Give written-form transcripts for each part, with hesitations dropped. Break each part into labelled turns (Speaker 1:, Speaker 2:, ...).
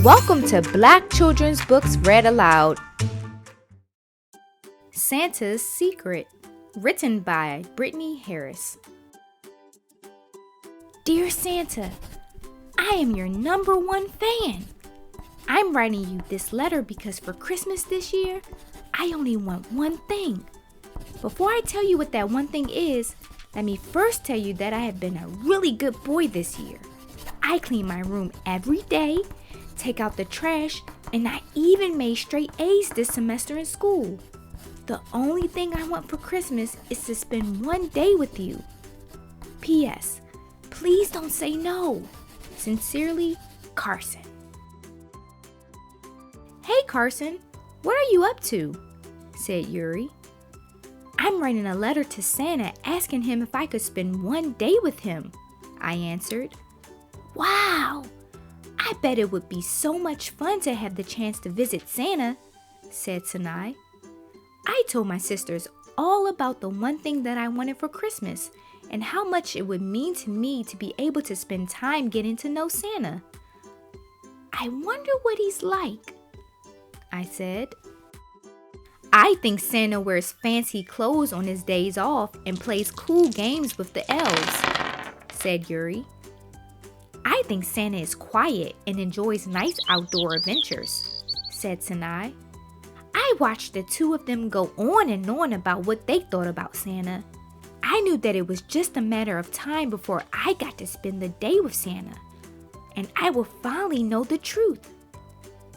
Speaker 1: Welcome to Black Children's Books Read Aloud. Santa's Secret, written by Britney Harris. Dear Santa, I am your #1 fan. I'm writing you this letter because for Christmas this year, I only want one thing. Before I tell you what that one thing is, let me first tell you that I have been a really good boy this year. I clean my room every day, take out the trash, and I even made straight A's this semester in school. The only thing I want for Christmas is to spend one day with you. P.S. Please don't say no. Sincerely, Carson. Hey Carson, what are you up to? Said Yuri. I'm writing a letter to Santa asking him if I could spend one day with him, I answered. Wow! I bet it would be so much fun to have the chance to visit Santa, said Sanai. I told my sisters all about the one thing that I wanted for Christmas and how much it would mean to me to be able to spend time getting to know Santa. I wonder what he's like, I said. I think Santa wears fancy clothes on his days off and plays cool games with the elves, said Yuri. I think Santa is quiet and enjoys nice outdoor adventures, said Sanai. I watched the two of them go on and on about what they thought about Santa. I knew that it was just a matter of time before I got to spend the day with Santa, and I will finally know the truth.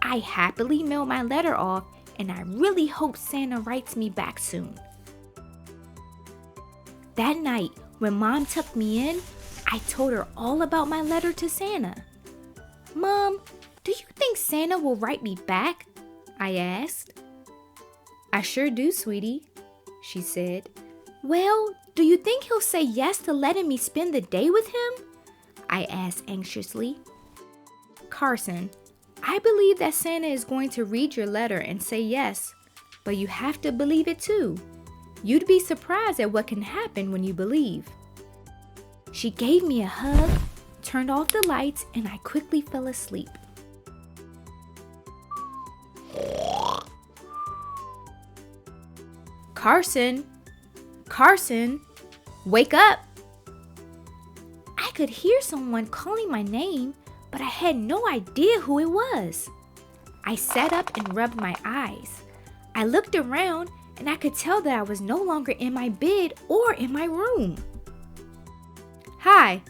Speaker 1: I happily mailed my letter off, and I really hope Santa writes me back soon. That night, when Mom tucked me in, I told her all about my letter to Santa. Mom, do you think Santa will write me back? I asked. I sure do, sweetie, she said. Well, do you think he'll say yes to letting me spend the day with him? I asked anxiously. Carson, I believe that Santa is going to read your letter and say yes, but you have to believe it too. You'd be surprised at what can happen when you believe. She gave me a hug, turned off the lights, and I quickly fell asleep. Carson, wake up! I could hear someone calling my name, but I had no idea who it was. I sat up and rubbed my eyes. I looked around and I could tell that I was no longer in my bed or in my room. Hi,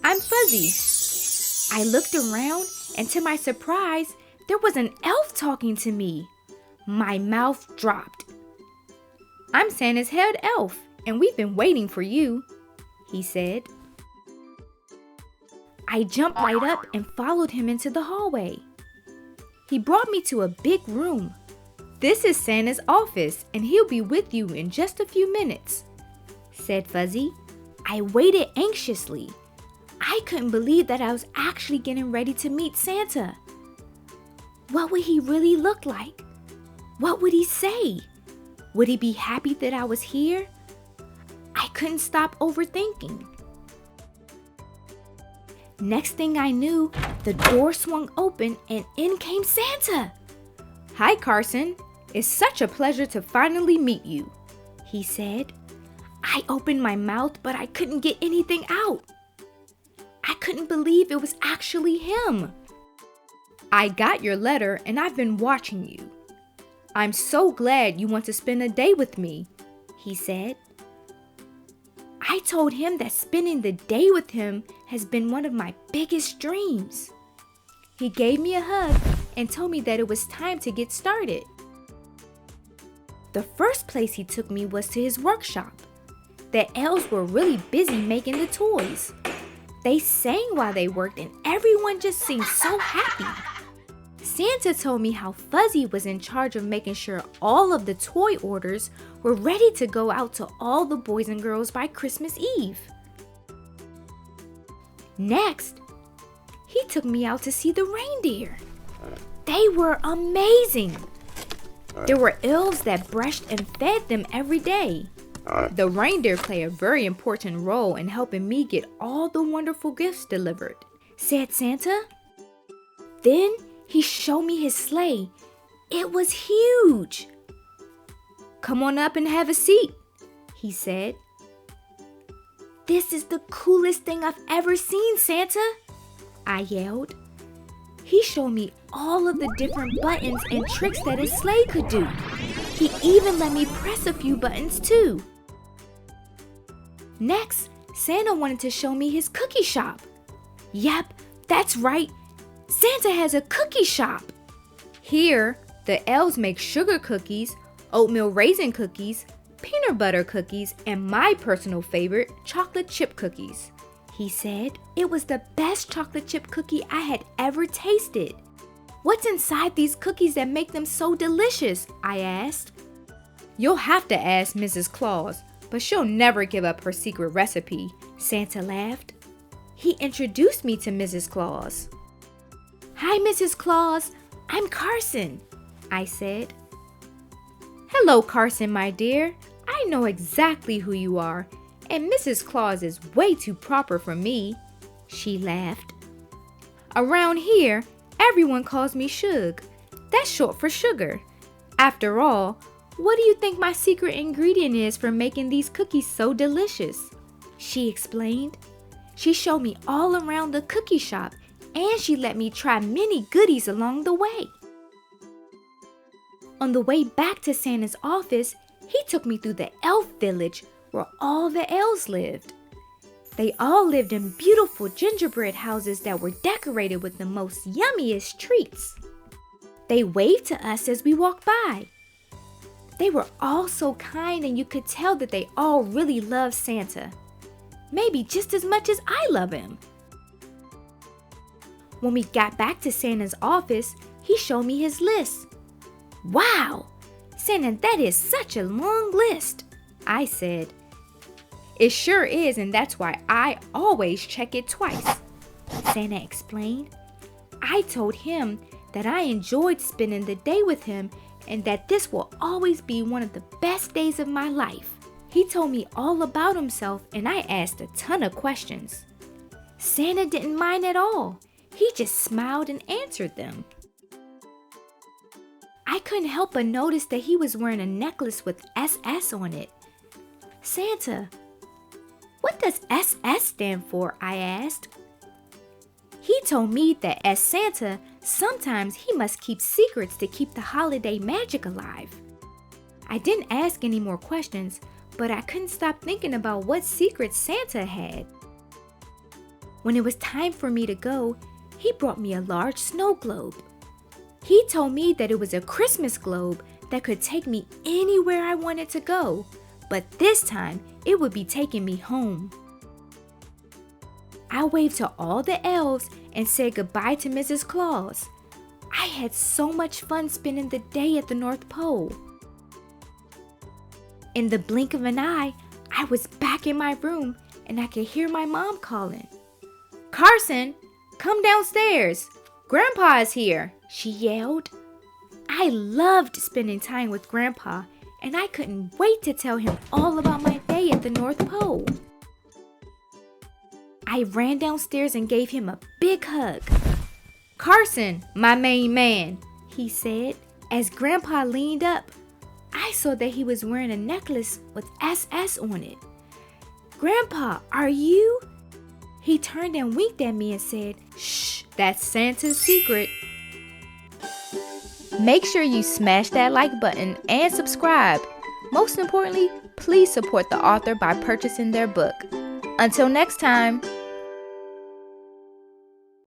Speaker 1: I'm Fuzzy. I looked around and to my surprise, there was an elf talking to me. My mouth dropped. I'm Santa's head elf, and we've been waiting for you, he said. I jumped right up and followed him into the hallway. He brought me to a big room. This is Santa's office, and he'll be with you in just a few minutes, said Fuzzy. I waited anxiously. I couldn't believe that I was actually getting ready to meet Santa. What would he really look like? What would he say? Would he be happy that I was here? I couldn't stop overthinking. Next thing I knew, the door swung open and in came Santa. Hi, Carson. It's such a pleasure to finally meet you, he said. I opened my mouth, but I couldn't get anything out. I couldn't believe it was actually him. I got your letter and I've been watching you. I'm so glad you want to spend a day with me, he said. I told him that spending the day with him has been one of my biggest dreams. He gave me a hug and told me that it was time to get started. The first place he took me was to his workshop. The elves were really busy making the toys. They sang while they worked and everyone just seemed so happy. Santa told me how Fuzzy was in charge of making sure all of the toy orders were ready to go out to all the boys and girls by Christmas Eve. Next, he took me out to see the reindeer. They were amazing. There were elves that brushed and fed them every day. The reindeer play a very important role in helping me get all the wonderful gifts delivered, said Santa. Then He showed me his sleigh. It was huge. "Come on up and have a seat," he said. "This is the coolest thing I've ever seen, Santa," I yelled. He showed me all of the different buttons and tricks that his sleigh could do. He even let me press a few buttons too. Next, Santa wanted to show me his cookie shop. Yep, that's right. Santa has a cookie shop. Here, the elves make sugar cookies, oatmeal raisin cookies, peanut butter cookies, and my personal favorite, chocolate chip cookies. He said it was the best chocolate chip cookie I had ever tasted. "What's inside these cookies that make them so delicious?" I asked. "You'll have to ask Mrs. Claus, but she'll never give up her secret recipe," Santa laughed. He introduced me to Mrs. Claus. "Hi, Mrs. Claus. I'm Carson," I said. "Hello, Carson, my dear. I know exactly who you are, and Mrs. Claus is way too proper for me," she laughed. "Around here, everyone calls me Shug. That's short for sugar. After all, what do you think my secret ingredient is for making these cookies so delicious?" she explained. She showed me all around the cookie shop, and she let me try many goodies along the way. On the way back to Santa's office, he took me through the elf village where all the elves lived. They all lived in beautiful gingerbread houses that were decorated with the most yummiest treats. They waved to us as we walked by. They were all so kind, and you could tell that they all really loved Santa. Maybe just as much as I love him. When we got back to Santa's office, he showed me his list. "Wow, Santa, that is such a long list," I said. "It sure is, and that's why I always check it twice," Santa explained. I told him that I enjoyed spending the day with him and that this will always be one of the best days of my life. He told me all about himself, and I asked a ton of questions. Santa didn't mind at all. He just smiled and answered them. I couldn't help but notice that he was wearing a necklace with SS on it. "Santa, what does SS stand for?" I asked. He told me that as Santa, sometimes he must keep secrets to keep the holiday magic alive. I didn't ask any more questions, but I couldn't stop thinking about what secrets Santa had. When it was time for me to go, he brought me a large snow globe. He told me that it was a Christmas globe that could take me anywhere I wanted to go, but this time it would be taking me home. I waved to all the elves and said goodbye to Mrs. Claus. I had so much fun spending the day at the North Pole. In the blink of an eye, I was back in my room and I could hear my mom calling. "Carson, come downstairs. Grandpa is here," she yelled. I loved spending time with Grandpa, and I couldn't wait to tell him all about my day at the North Pole. I ran downstairs and gave him a big hug. "Carson, my main man," he said. As Grandpa leaned up, I saw that he was wearing a necklace with SS on it. "Grandpa, are you?" He turned and winked at me and said, "Shh, that's Santa's secret." Make sure you smash that like button and subscribe. Most importantly, please support the author by purchasing their book. Until next time.